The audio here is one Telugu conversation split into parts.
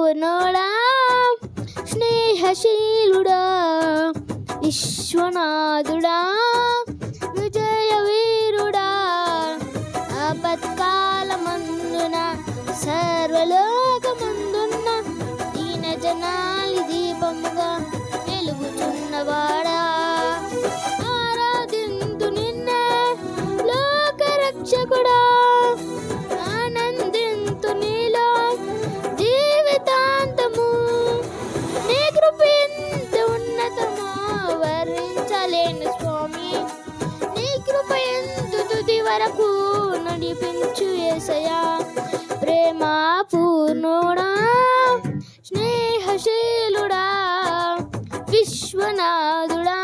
పూర్ణుడా స్నేహశీలుడా విశ్వనాథుడా విజయ వీరుడా ఆపత్కాలమందున సర్వలోకమందున్న దీన జనాలి దీపముగా వెలుగుచున్నవాడా ఆరాధింతు నిన్నే లోకరక్షకుడా ఆనందింతు నీలో జీవితాంతము నీ కృప ఎంత ఉన్నతమో వర్ణించలేను స్వామి నీ కృప ఎంత తుది వరకు నడిపించు యేసయ్యా ప్రేమ పూర్ణుడా స్నేహశీలుడా విశ్వనాథుడా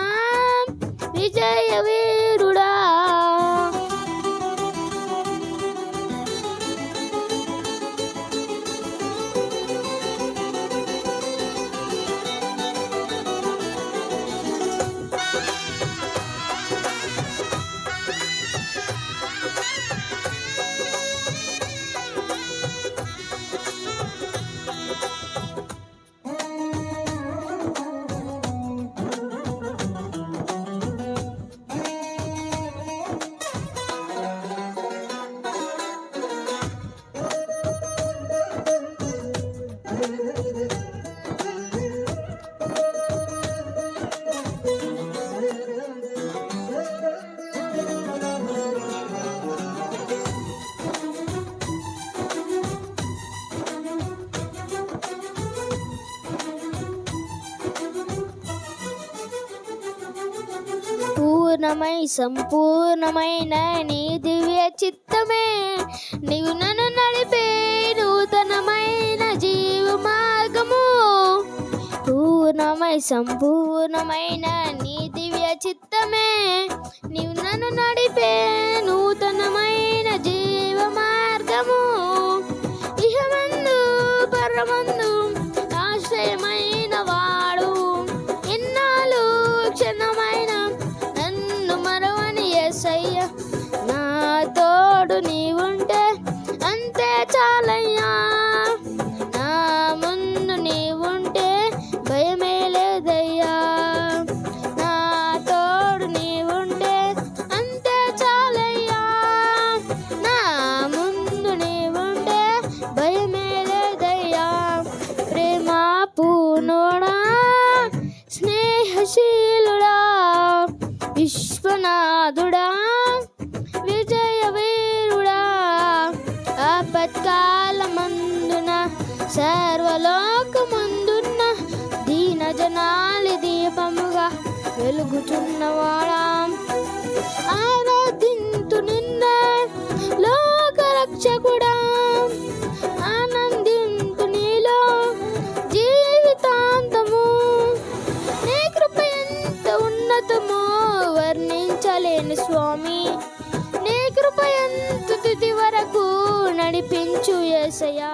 విజయ వీరుడా పూర్ణమై సంపూర్ణమైన నీ దివ్య చిత్తమే నీవు నన్ను నడిపే నూతనమైన జీవ మార్గము పూర్ణమై సంపూర్ణమైన నీ దివ్య చిత్తమే నీవు నన్ను నడిపే నూతనమైన జీవ మార్గము ఇహమందు పరమందు ఆశ్రయమైన వాడు ఎన్నాళ్ళు క్షణమైన యేసయ్యా నా తోడు నీవుంటే అంతే చాలయ్యా నా ముందు నీవుంటే భయమే లేదయ్యా నా తోడు నీవుంటే అంతే చాలయ్యా నా ముందు నీవుంటే భయమే లేదయ్యా ప్రేమ పూర్ణుడా స్నేహశీలుడా విశ్వనాథుడా విజయ వీరుడా ఆపత్కాలమందున సర్వలోకమందున్న దీన జనాలి దీపముగా వెలుగుచున్నవాడా ఆరాధింతు నిన్నే లోకరక్షకుడా ఆనందింతు నీలో జీవితాంతము నీ కృప ఎంత ఉన్నతమో వర్ణించలేని స్వామి నీ కృప ఎంత తుది వరకు నడిపించు యేసయ్యా.